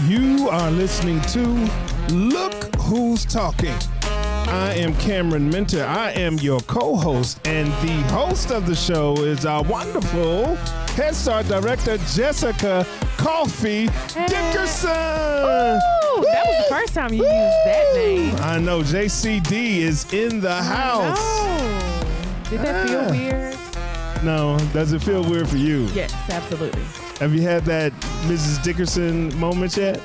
You are listening to Look Who's Talking. I am Cameron Minter. I am your co-host, and the host of the show is our wonderful Head Start director, Jessica Coffee Dickerson. Ooh, that was the first time you used that name. I know. JCD is in the house. Oh, did that feel weird? No. Does it feel weird for you? Yes, absolutely. Have you had that Mrs. Dickerson moment yet?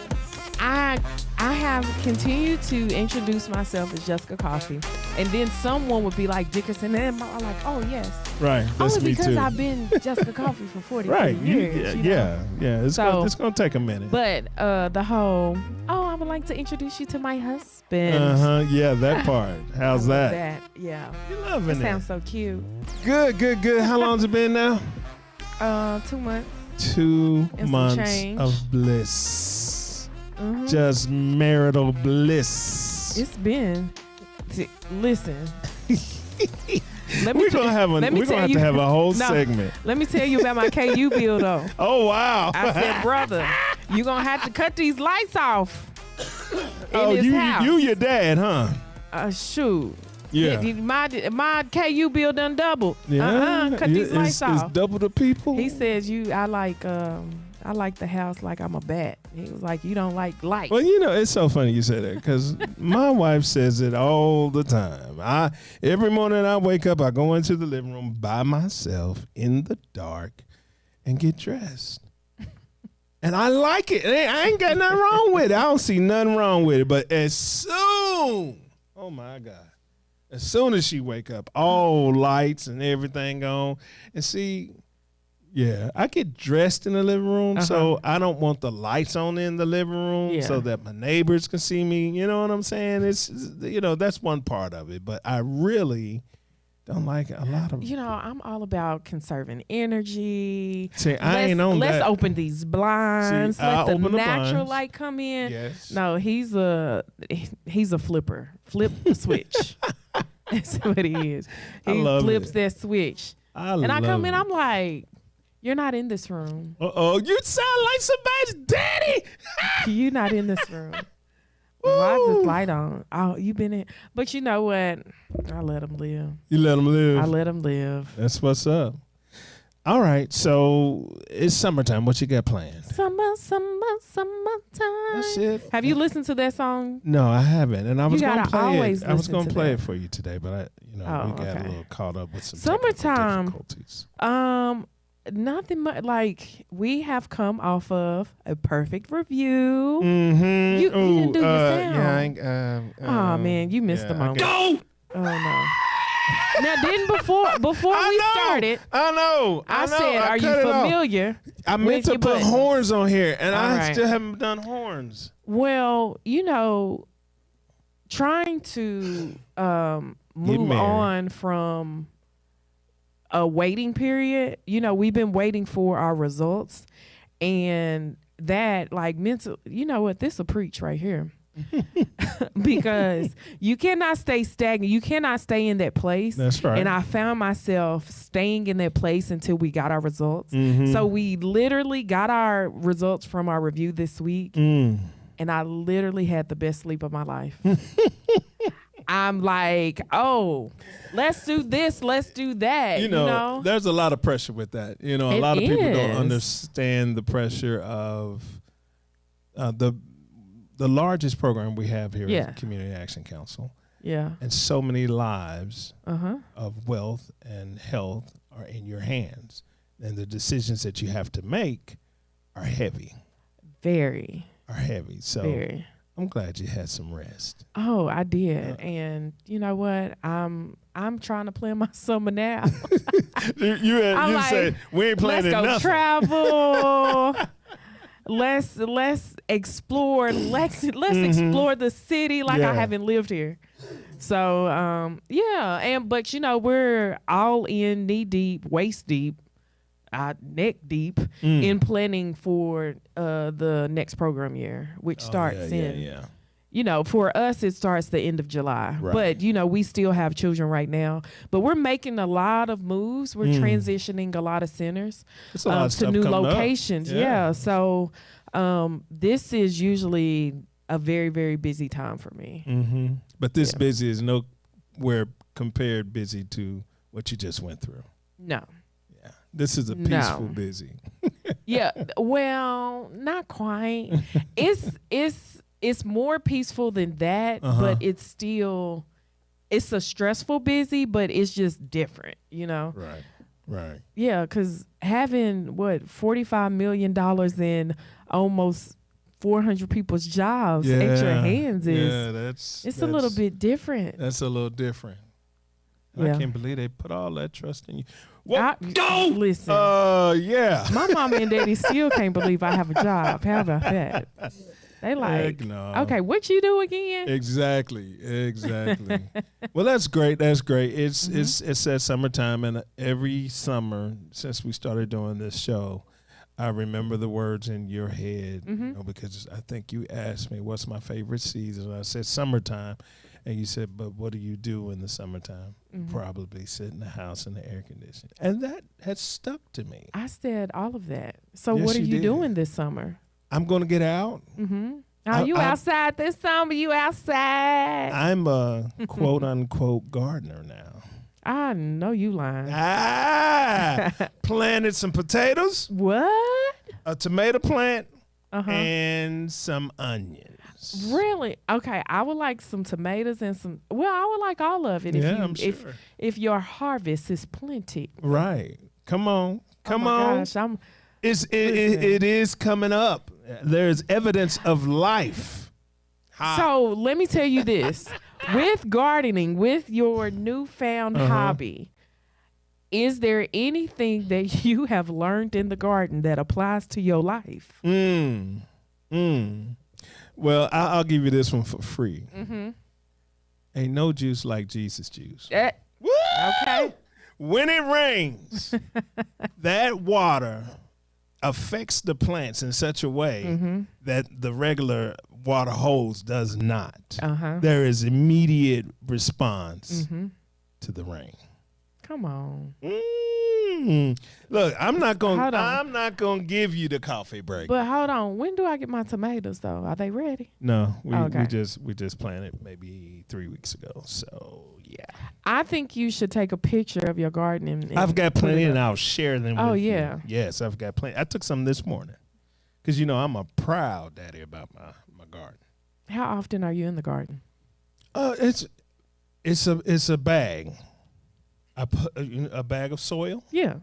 I have continued to introduce myself as Jessica Coffee, and then someone would be like Dickerson, and I'm like, oh yes, right. That's only me because too. I've been Jessica Coffee for 40 right. years. Yeah. It's gonna take a minute. But the whole, I would like to introduce you to my husband. Yeah, that part. How's I love that? Yeah. You loving it? Sounds so cute. Good. How long's it been now? 2 months. 2 And months some change. of bliss. Mm-hmm. Just marital bliss. It's been. Listen. We're gonna have to have a whole segment. Let me tell you about my KU bill though. Oh wow! I said, brother, you gonna have to cut these lights off. In this house. You your dad, huh? Shoot. Yeah. My KU bill done doubled. Yeah. Cut these lights off. It's double the people. He says I like the house like I'm a bat. He was like, you don't like lights. Well, it's so funny you say that because my wife says it all the time. Every morning I wake up, I go into the living room by myself in the dark and get dressed. And I like it. I ain't got nothing wrong with it. I don't see nothing wrong with it. But oh my God. As soon as she wake up, all lights and everything on. And see, yeah, I get dressed in the living room, so I don't want the lights on in the living room so that my neighbors can see me. You know what I'm saying? It's that's one part of it, but I really don't like a lot of. I'm all about conserving energy. See, I ain't on that. Let's open these blinds. Let the natural light come in. Yes. No, he's a flipper. Flip the switch. That's what he is. He flips that switch. I come in, I'm like, you're not in this room. You sound like somebody's daddy. You're not in this room. Why is this light on? Oh, you been in. But you know what? I let him live. You let him live? I let him live. That's what's up. All right, so it's summertime. What you got planned? Summertime. That's it. Have you listened to that song? No, I haven't. And I was going to play it. I was going to play that. it for you today, but we got a little caught up with some summertime difficulties. Nothing much. Like, we have come off of a perfect review. Mm-hmm. You didn't do your sound. Yeah, oh man, you missed the moment. Go! Oh no. Now, didn't before we started, I said, "Are you familiar?" I meant to put horns on here, and I still haven't done horns. Well, trying to move on from a waiting period. We've been waiting for our results, and that mental. You know what? This will preach right here. Because you cannot stay stagnant. You cannot stay in that place. That's right. And I found myself staying in that place until we got our results. Mm-hmm. So we literally got our results from our review this week. And I literally had the best sleep of my life. I'm like, let's do this, let's do that. There's a lot of pressure with that. A lot of people don't understand the pressure of the largest program we have here at the Community Action Council. Yeah. And so many lives of wealth and health are in your hands. And the decisions that you have to make are heavy. Very. Are heavy. So very. I'm glad you had some rest. Oh, I did. And you know what? I'm trying to plan my summer now. you said we ain't planning nothing. Let's go travel. Let's explore. Let's explore the city like I haven't lived here. So but we're all in knee deep, waist deep, neck deep in planning for the next program year, which starts in. For us, it starts the end of July. Right. But, we still have children right now. But we're making a lot of moves. We're transitioning a lot of centers to new locations. Yeah. So This is usually a very, very busy time for me. Mm-hmm. But this busy is nowhere compared busy to what you just went through. No. Yeah. This is a peaceful busy. Yeah. Well, not quite. It's more peaceful than that, but it's a stressful busy, but it's just different, you know? Right. Yeah, because having, $45 million in almost 400 people's jobs at your hands it's a little bit different. That's a little different. Yeah. I can't believe they put all that trust in you. Well, listen. Yeah. My mama and daddy still can't believe I have a job. How about that? They like, okay, what you do again? Exactly. Well, that's great. It's that summertime, and every summer since we started doing this show, I remember the words in your head, because I think you asked me what's my favorite season. And I said summertime, and you said, but what do you do in the summertime? Probably sit in the house in the air conditioning, and that has stuck to me. I said all of that. So what are you doing this summer? I'm going to get out. Are you outside this summer? You outside? I'm a quote unquote gardener now. I know you lying. Planted some potatoes. What? A tomato plant and some onions. Really? Okay, I would like some tomatoes and some. Well, I would like all of it. I'm sure. If your harvest is plenty. Right. Come on. Gosh, It is coming up. There's evidence of life. So let me tell you this. With gardening, with your newfound hobby, is there anything that you have learned in the garden that applies to your life? Well, I'll give you this one for free. Ain't no juice like Jesus juice. Okay. When it rains, that water affects the plants in such a way that the regular water hose does not. There is immediate response to the rain. Come on. Look, I'm not gonna give you the coffee break. But hold on, when do I get my tomatoes though? Are they ready? No, we just planted maybe 3 weeks ago. So yeah, I think you should take a picture of your garden. And I've got plenty, and I'll share them. Oh with yeah, you. Yes, I've got plenty. I took some this morning because I'm a proud daddy about my garden. How often are you in the garden? It's a bag. I put a bag of soil. Yeah.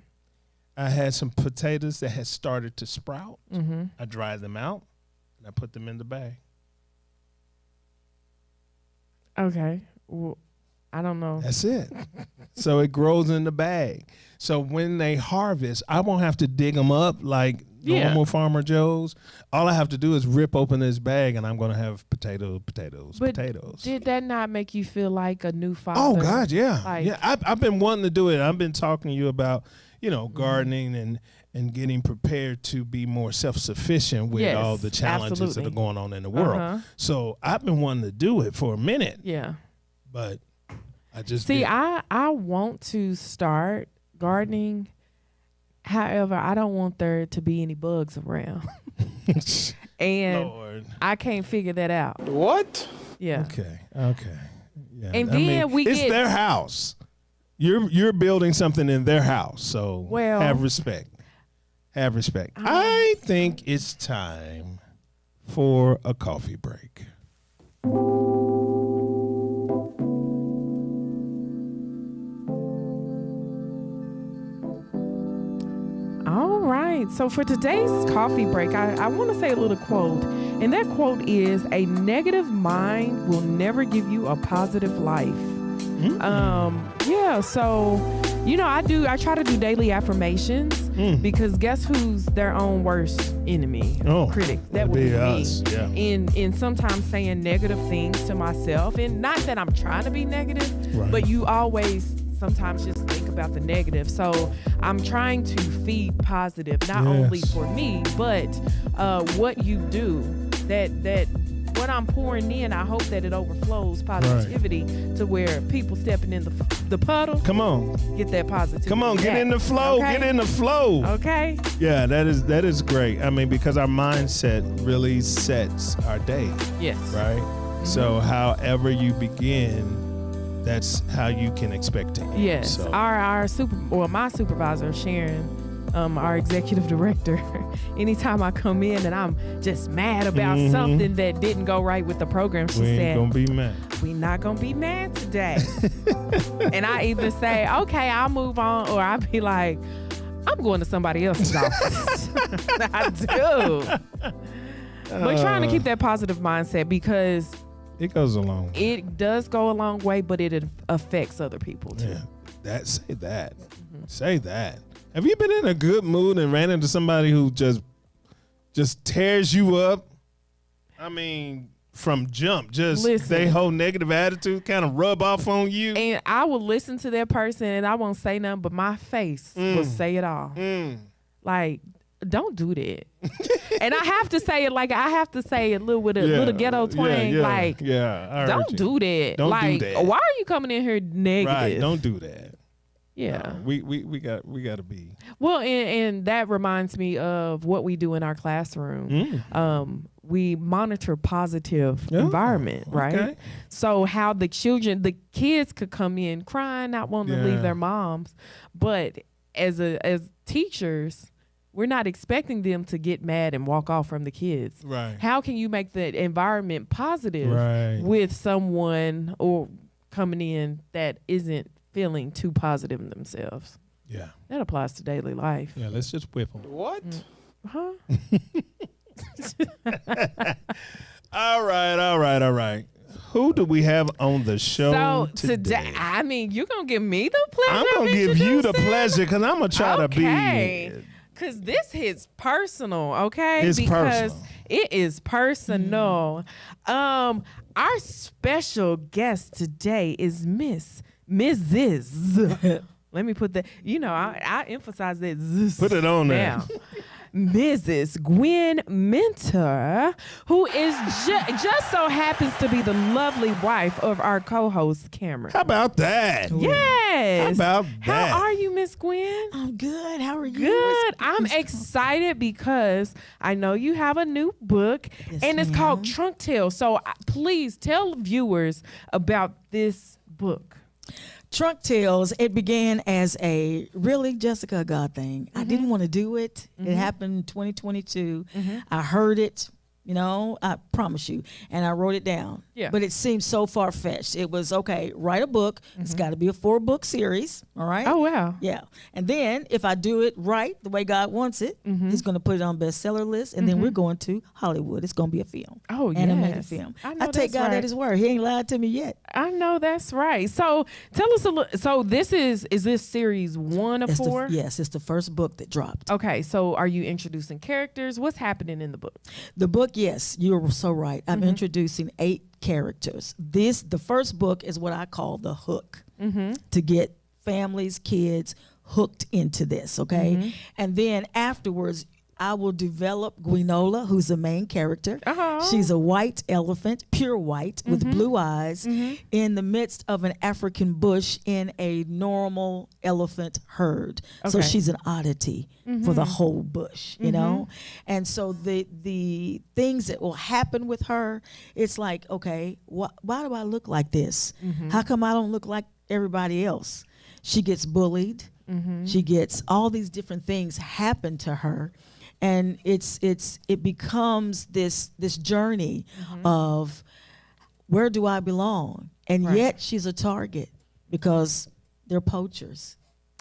I had some potatoes that had started to sprout. I dried them out, and I put them in the bag. Okay. Well, I don't know. That's it. So it grows in the bag. So when they harvest, I won't have to dig them up like normal Farmer Joe's. All I have to do is rip open this bag, and I'm going to have potatoes. Did that not make you feel like a new father? Oh, God, yeah. I've been wanting to do it. I've been talking to you about, gardening and getting prepared to be more self-sufficient with all the challenges that are going on in the world. So I've been wanting to do it for a minute. Yeah. But I just I want to start gardening. However, I don't want there to be any bugs around. And Lord. I can't figure that out. What? Yeah. Okay. Yeah. And then it's their house. You're building something in their house, so have respect. Have respect. I think it's time for a coffee break. All right. So for today's coffee break, I want to say a little quote. And that quote is, "A negative mind will never give you a positive life." So, I try to do daily affirmations because guess who's their own worst enemy, critic? That would be us. me. Yeah. In sometimes saying negative things to myself, and not that I'm trying to be negative, but you always sometimes just think about the negative. So I'm trying to feed positive, not only for me, but what you do that what I'm pouring in, I hope that it overflows positivity to where people stepping in the puddle. Come on. Get that positivity. Come on, get in the flow. Okay? Get in the flow. Okay. Yeah, that is great. I mean, because our mindset really sets our day. Yes. Right? Mm-hmm. So however you begin, that's how you can expect to end. Yes. So. My supervisor, Sharon, our executive director, anytime I come in and I'm just mad about something that didn't go right with the program, she we said, ain't gonna be mad. We not gonna be mad today. And I either say, okay, I'll move on, or I'll be like, I'm going to somebody else's office. I do. But trying to keep that positive mindset, because it goes a long way. It does go a long way, but it affects other people too. Yeah, say that. Say that. Have you been in a good mood and ran into somebody who just tears you up? I mean, from jump, they whole negative attitude kind of rub off on you. And I will listen to that person and I won't say nothing, but my face will say it all. Like, don't do that. And I have to say it with a little ghetto twang. Don't do that. Don't do that. Why are you coming in here negative? Right, don't do that. Yeah. We got to be. Well, and that reminds me of what we do in our classroom. We monitor positive environment, right? Okay. So how the kids could come in crying, not wanting to leave their moms, but as teachers, we're not expecting them to get mad and walk off from the kids. Right. How can you make the environment positive with someone or coming in that isn't feeling too positive in themselves? Yeah. That applies to daily life. Yeah, let's just whip them. What? Huh? All right. Who do we have on the show today? I mean, you're going to give me the pleasure. I'm going to give you the pleasure because I'm going to try to be. Because this hits personal, okay? It's personal. It is personal. Our special guest today is Mrs. Let me put that, I emphasize that. Put it on there. Now, Mrs. Gwin Minter, who is just so happens to be the lovely wife of our co-host, Cameron. How about that? Yes. How about that? How are you, Miss Gwin? I'm good. How are you? Good. I'm excited because I know you have a new book, and it's called Trunk Tales. So please tell viewers about this book. Trunk Tales, it began as a really Jessica God thing. I didn't want to do it. It happened in 2022. I heard it, I promise you. And I wrote it down. Yeah. But it seemed so far-fetched. It was, okay, write a book. It's got to be a 4-book series, all right? Oh, wow. Yeah. And then if I do it right, the way God wants it, He's going to put it on bestseller list. And then we're going to Hollywood. It's going to be a film. Oh, yes. Animated film. I take God at His word. He ain't lied to me yet. I know that's right. So tell us a little. So is this series 1 of 4? Yes, it's the first book that dropped. Okay. So are you introducing characters? What's happening in the book? The book, yes, you're so right. I'm introducing 8 characters. The first book is what I call the hook to get families, kids hooked into this, okay? And then afterwards, I will develop Gwee'Nola, who's the main character. She's a white elephant, pure white, with blue eyes, in the midst of an African bush in a normal elephant herd. So she's an oddity for the whole bush, you know? And so the things that will happen with her, it's like, okay, why do I look like this? How come I don't look like everybody else? She gets bullied. She gets all these different things happen to her. And it becomes this journey of where do I belong? And yet she's a target because they're poachers.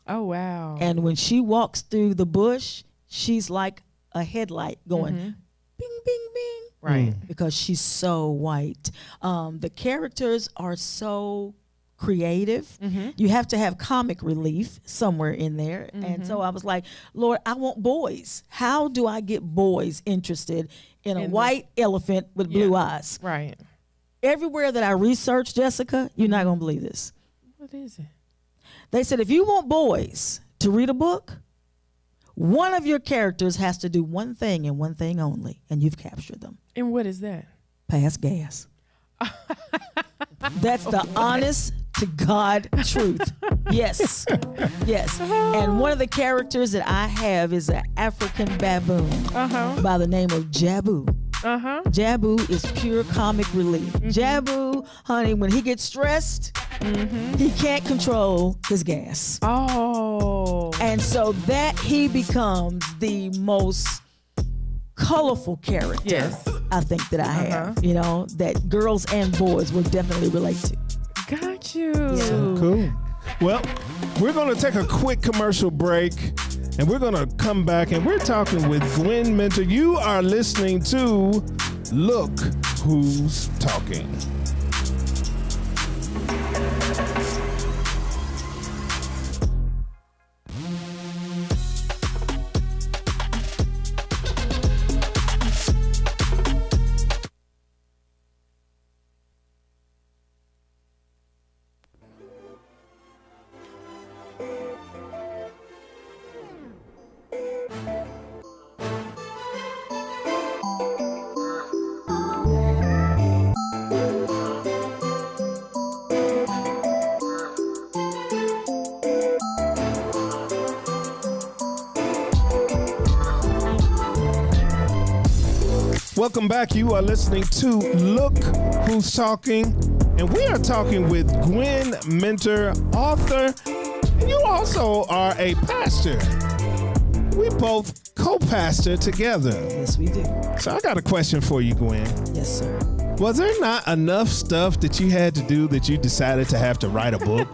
Oh, wow. And when she walks through the bush, she's like a headlight going bing, bing, bing. Right. Because she's so white. The characters are so creative. You have to have comic relief somewhere in there. And so I was like, Lord, I want boys. How do I get boys interested in a white elephant with blue eyes? Right. Everywhere that I researched, Jessica, you're not going to believe this. What is it? They said, if you want boys to read a book, one of your characters has to do one thing and one thing only, and you've captured them. And what is that? pass gas. That's the honest to God truth. Yes. Yes. And one of the characters that I have is an African baboon by the name of Jabu. Jabu is pure comic relief. Jabu, honey, when he gets stressed, he can't control his gas. Oh. And so that he becomes the most colorful character, I think, that I have, you know, that girls and boys will definitely relate to. Got you. So cool. Well, we're going to take a quick commercial break, and we're going to come back, and we're talking with Gwin Minter. You are listening to Look Who's Talking. Welcome back. You are listening to Look Who's Talking, and we are talking with Gwin Minter, author, and you also are a pastor. We both co-pastor together. Yes, we do. So I got a question for you, Gwin. Yes, sir. Was there not enough stuff that you had to do that you decided to have to write a book?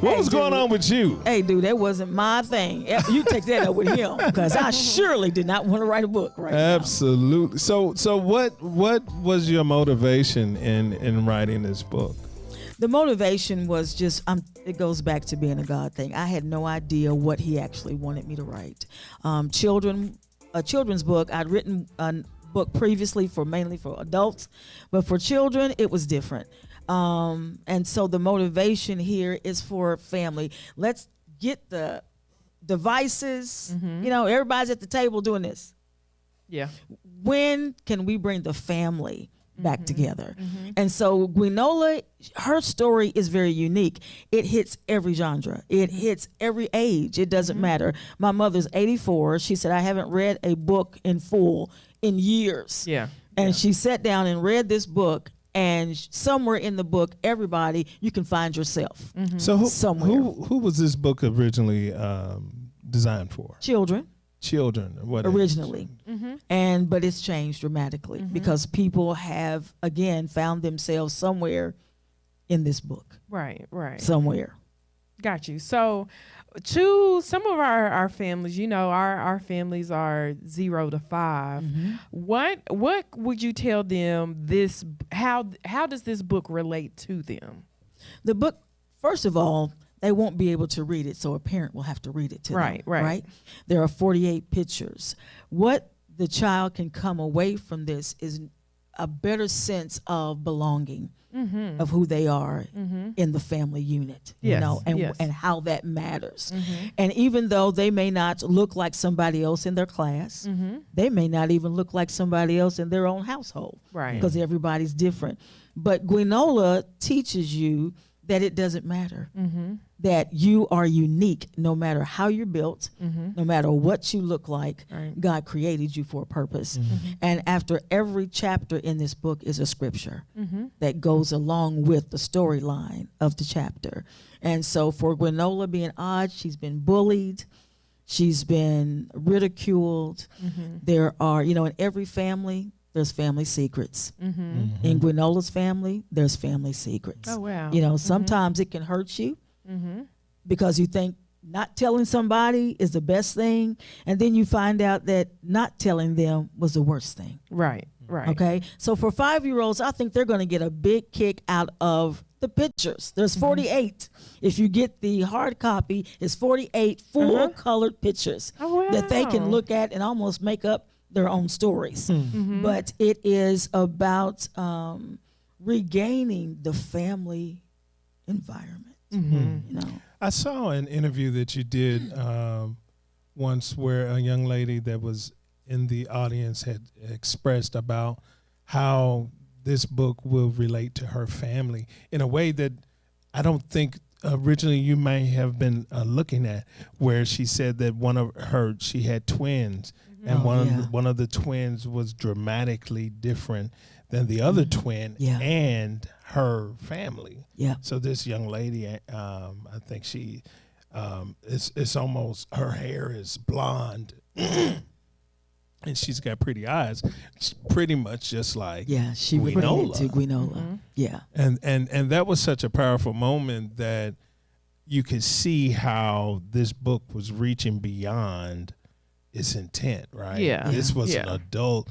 What was going on with you? Hey, dude, that wasn't my thing. You take that up with him, because I surely did not want to write a book right Absolutely. So what was your motivation in writing this book? The motivation was just, it goes back to being a God thing. I had no idea what he actually wanted me to write. A children's book. I'd written a book previously mainly for adults, but for children, it was different. And so the motivation here is for family. Let's get the devices. You know, everybody's at the table doing this. Yeah. When can we bring the family back together? And so Gwee'Nola, her story is very unique. It hits every genre. It hits every age. It doesn't matter. My mother's 84. She said, I haven't read a book in full in years. Yeah. And she sat down and read this book, and somewhere in the book, everybody, you can find yourself. So who was this book originally designed for? Children. Children. What originally. But it's changed dramatically because people have, again, found themselves somewhere in this book. Right. Somewhere. Got you. So to some of our families, you know, our families are 0 to 5. What would you tell them how does this book relate to them? The book, first of all, they won't be able to read it, so a parent will have to read it to them. Right. There are 48 pictures. What the child can come away from this is a better sense of belonging, of who they are in the family unit, you know, and how that matters. And even though they may not look like somebody else in their class, they may not even look like somebody else in their own household, right? Because everybody's different. But Gwee'Nola teaches you that it doesn't matter, that you are unique no matter how you're built, no matter what you look like. God created you for a purpose. And after every chapter in this book is a scripture that goes along with the storyline of the chapter. And so for Gwee'Nola being odd, she's been bullied, she's been ridiculed. There are, you know, in every family, there's family secrets. In Gwee'Nola's family, there's family secrets. Oh, wow. You know, sometimes it can hurt you because you think not telling somebody is the best thing, and then you find out that not telling them was the worst thing. Right. Okay? So for 5-year-olds, I think they're going to get a big kick out of the pictures. There's 48. If you get the hard copy, it's 48 full-colored pictures that they can look at and almost make up their own stories. But it is about regaining the family environment. You know, I saw an interview that you did once where a young lady that was in the audience had expressed about how this book will relate to her family in a way that I don't think originally you may have been looking at, where she said that she had twins, and one of the twins was dramatically different than the other twin and her family. Yeah. So this young lady, I think she, it's almost, her hair is blonde. And she's got pretty eyes. It's pretty much just like she related to Gwee'Nola. Mm-hmm. Yeah. And that was such a powerful moment that you could see how this book was reaching beyond its intent, right? Yeah. This was an adult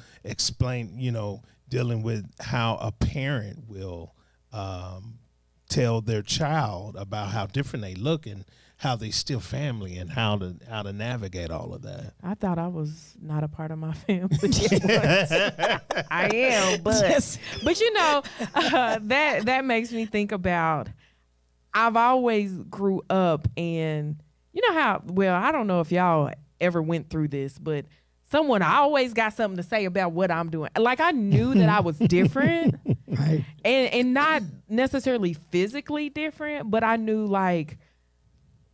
dealing with how a parent will tell their child about how different they look and how they still family and how to navigate all of that. I thought I was not a part of my family. I am, but that makes me think about, I've always grew up, and you know how, well, I don't know if y'all ever went through this, but I always got something to say about what I'm doing. Like, I knew that I was different, right? And not necessarily physically different, but I knew, like,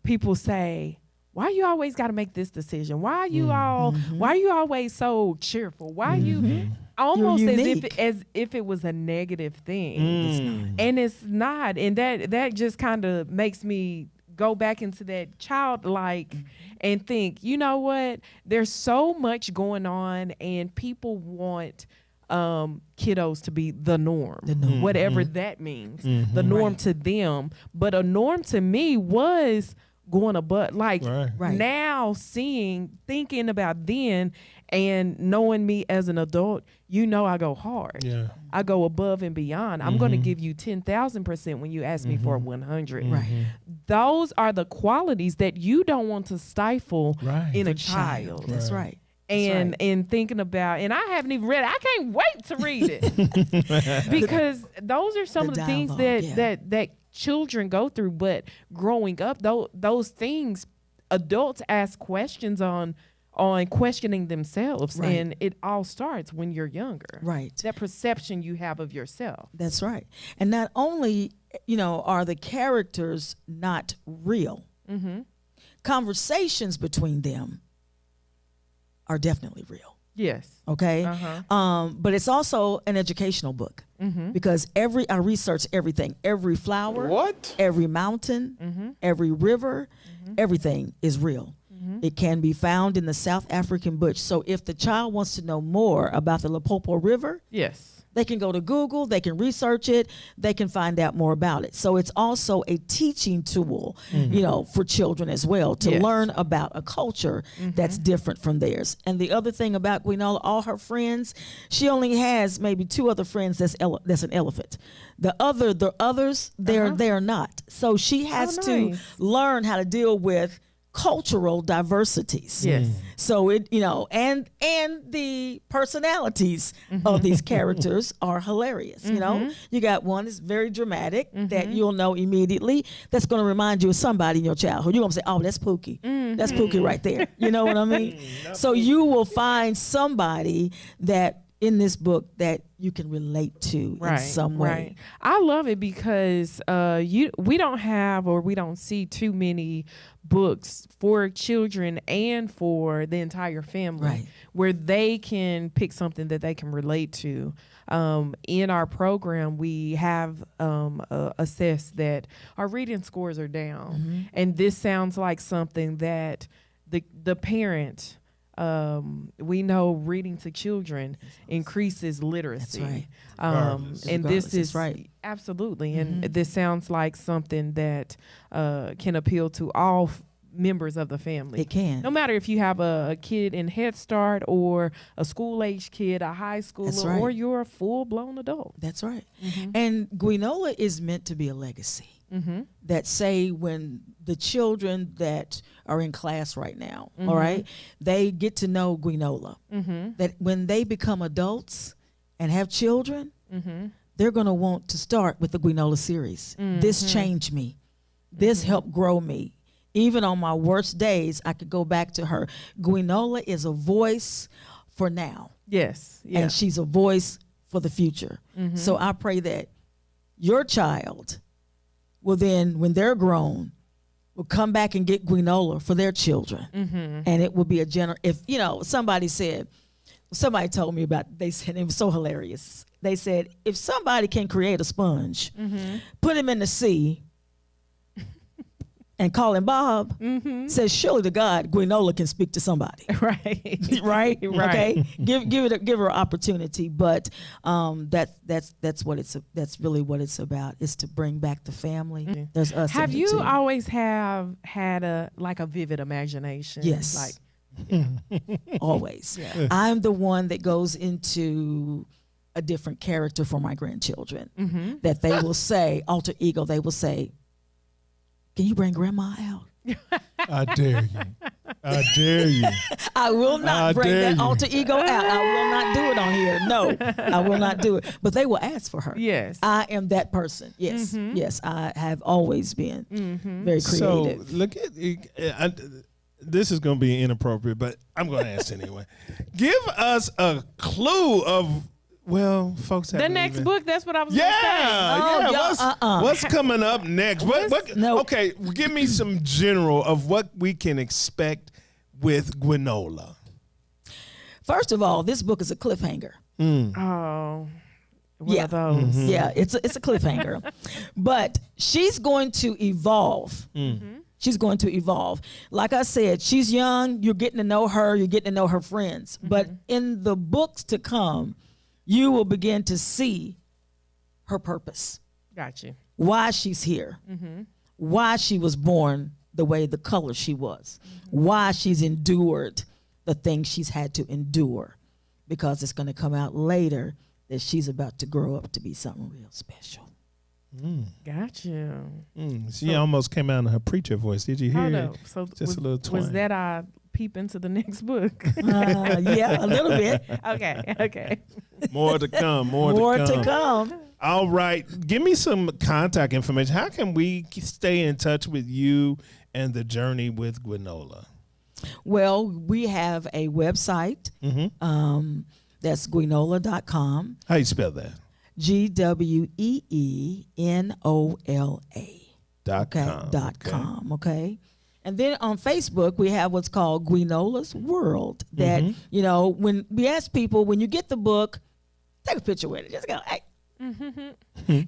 people say, why you always got to make this decision? Why are you why are you always so cheerful? Why you almost as if it was a negative thing. And it's not. And that just kind of makes me go back into that childlike and think, you know what? There's so much going on, and people want kiddos to be the norm. Whatever that means. The norm to them. But a norm to me was going above, like now thinking about then and knowing me as an adult, I go hard. Yeah. I go above and beyond. I'm going to give you 10,000% when you ask me for 100. Right. Those are the qualities that you don't want to stifle in a child. That's right. And thinking about, and I haven't even read it. I can't wait to read it because those are some of the things that children go through. But growing up, those things, adults ask questions on questioning themselves, and it all starts when you're younger. Right. That perception you have of yourself. That's right. And not only, are the characters not real, conversations between them are definitely real. Yes. Okay. But it's also an educational book because I researched everything, every flower, every mountain, every river, everything is real. It can be found in the South African bush. So if the child wants to know more about the Limpopo River, they can go to Google, they can research it, they can find out more about it. So it's also a teaching tool, for children as well, to learn about a culture that's different from theirs. And the other thing about Gwee'Nola, all her friends, she only has maybe 2 other friends that's an elephant. The others, they're not. So she has to learn how to deal with cultural diversities. Yes. So it, and the personalities of these characters are hilarious. You got one that's very dramatic that you'll know immediately, that's going to remind you of somebody in your childhood. You're going to say, oh, that's Pookie. That's Pookie right there. You know what I mean? So you will find somebody that in this book that you can relate to in some way. Right. I love it because we don't see too many books for children and for the entire family where they can pick something that they can relate to. In our program, we have assessed that our reading scores are down, and this sounds like something that the parent. We know reading to children increases literacy. That's right. And this is absolutely. And this sounds like something that can appeal to all members of the family. It can. No matter if you have a kid in Head Start or a school-age kid, a high schooler, or you're a full-blown adult. That's right. And Gwee'Nola is meant to be a legacy. That say when the children that are in class right now, all right, they get to know Gwee'Nola, that when they become adults and have children, they're going to want to start with the Gwee'Nola series. This changed me. This helped grow me. Even on my worst days, I could go back to her. Gwee'Nola is a voice for now. Yes. And she's a voice for the future. So I pray that your child will then, when they're grown, will come back and get Gwee'Nola for their children. And it will be a if, you know, somebody told me about, they said, it was so hilarious. They said, if somebody can create a sponge, put him in the sea, and call him Bob, says surely to God, Gwee'Nola can speak to somebody. Right. right? Okay. Give her opportunity. But that's really what it's about, is to bring back the family. There's us. Have in it you too. always had a vivid imagination? Yes. Like Always. Yeah. I'm the one that goes into a different character for my grandchildren. That they will say, alter ego, they will say, can you bring grandma out? I dare you. I dare you. I will not bring that alter ego out. I will not do it on here. No, I will not do it. But they will ask for her. Yes. I am that person. Yes. Yes, I have always been very creative. So look at this is going to be inappropriate, but I'm going to ask anyway. Give us a clue of. Well, folks have the next book. That's what I was going to say. Yeah. What's coming up next? No. Okay, give me some general of what we can expect with Gwee'Nola. First of all, this book is a cliffhanger. Oh, one of those. Yeah, it's a cliffhanger. But she's going to evolve. She's going to evolve. Like I said, she's young. You're getting to know her. You're getting to know her friends. But in the books to come, you will begin to see her purpose. Got you. Why she's here. Why she was born the way, the color she was. Why she's endured the things she's had to endure. Because it's going to come out later that she's about to grow up to be something real special. Got you. She almost came out in her preacher voice. Did you hear Hold it? up. So Just a little twang. was that our peep into the next book? Yeah, a little bit. Okay. More to come. More to come. All right. Give me some contact information. How can we stay in touch with you and the journey with Gwee'Nola? Well, we have a website. That's Gwee'Nola.com. How you spell that? GWEENOLA. .com. Okay. And then on Facebook, we have what's called Gwee'Nola's World. That, you know, when we ask people, when you get the book, take a picture with it. Just go, hey.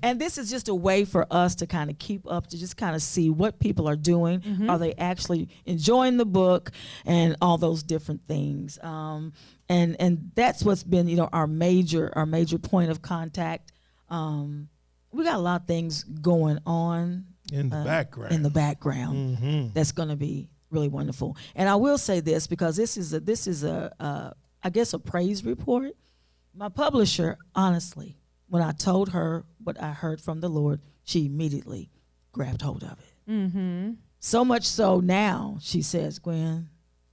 And this is just a way for us to kind of keep up, to just kind of see what people are doing. Are they actually enjoying the book and all those different things? And that's what's been, you know, our major point of contact. We got a lot of things going on in the background. That's going to be really wonderful. And I will say this, because this is a I guess a praise report. My publisher, honestly, when I told her what I heard from the Lord, she immediately grabbed hold of it. So much so now she says, Gwen,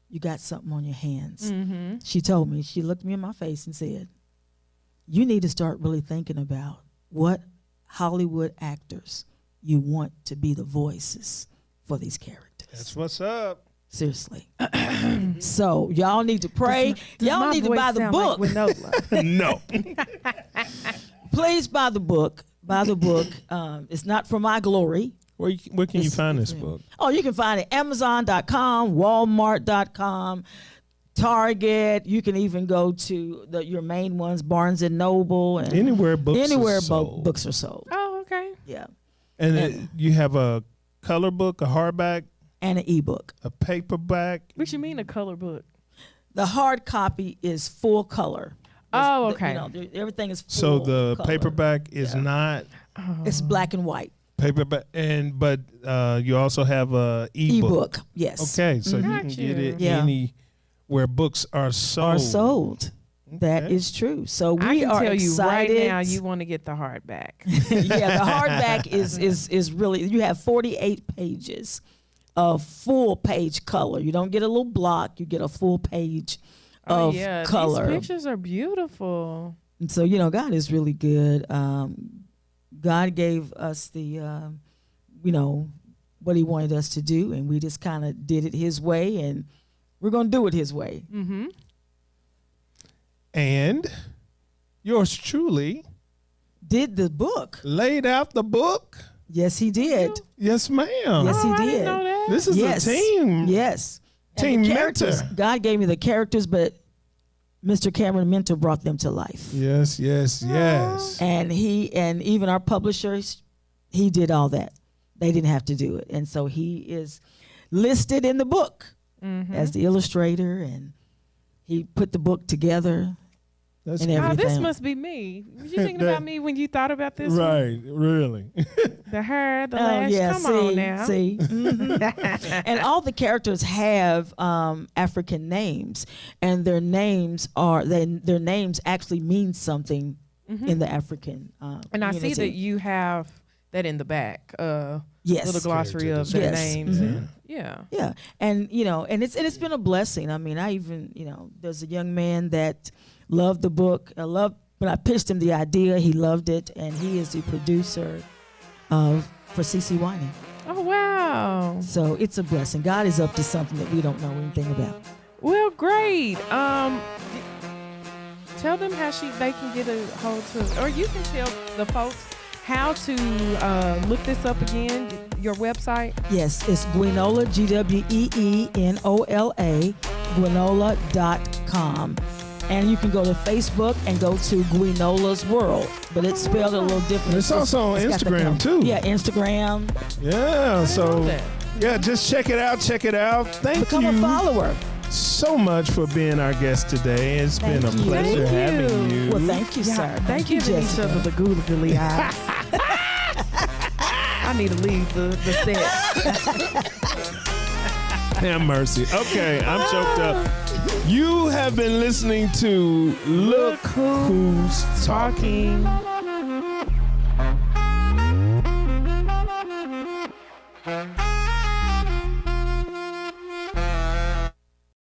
you got something on your hands. She told me, she looked me in my face and said, you need to start really thinking about what Hollywood actors you want to be the voices for these characters. That's what's up. Seriously. So y'all need to pray. Y'all need to buy the book. Like No. Please buy the book. Buy the book. It's not for my glory. Where can you find this book? Oh, you can find it Amazon.com, Walmart.com, Target. You can even go to your main ones, Barnes and Noble, and anywhere books books are sold. Oh, okay. Yeah. And you have a color book, a hardback, and an ebook, a paperback. What you mean a color book? The hard copy is full color. Oh, okay. Everything is full So the color. paperback is not. It's black and white. Paperback, but you also have a ebook. Yes. Okay, so you can get it anywhere books are sold. That is true. So we are excited. You right now you want to get the hardback. Yeah, the hardback is really, you have 48 pages of full page color. You don't get a little block, you get a full page of color. These pictures are beautiful. And so, you know, God is really good. God gave us the, you know, what he wanted us to do, and we just kind of did it his way, and we're going to do it his way. And yours truly Did the book. laid out the book. Yes, he did. Yes, ma'am. Yes, he I did. didn't know that. This is Yes. a team. Yes. And Team the characters, Minter. God gave me the characters, but Mr. Cameron Minter brought them to life. Yes, yes, yes. And even our publishers, he did all that. They didn't have to do it. And so he is listed in the book as the illustrator, and he put the book together. That's And good. Oh, this everything. must be me. Was you thinking about me when you thought about this? one? Right, really. The hair, the lash. Come see, on now. see. Mhm. And all the characters have African names, and their names actually mean something in the African And I see community. that you have that in the back. Yes. Little glossary Character of their Yes. names. Mhm. And, yeah. Yeah, and it's been a blessing. I mean, I even there's a young man that loved the book. When I pitched him the idea, he loved it, and he is the producer for CC Whining. Oh wow. So it's a blessing. God is up to something that we don't know anything about. Well, great. Tell them how they can get a hold to, or you can tell the folks how to look this up again. Your website. Yes, it's Gwee'Nola, Gweenola, Gwee'Nola.com. And you can go to Facebook and go to Gwee'Nola's World, but it's spelled a little different. It's also on got the Instagram, too. Yeah, Instagram. Yeah, so that. yeah, just check it out. Check it out. Thank Become you a follower. so much for being our guest today. It's been a Thank you. pleasure Thank having you. you. Well, thank you, sir. They Thank you, giving each Jessica. other the googly eyes. I need to leave the set. Have mercy. Okay, I'm choked up. You have been listening to Look Who's Talking. Talking.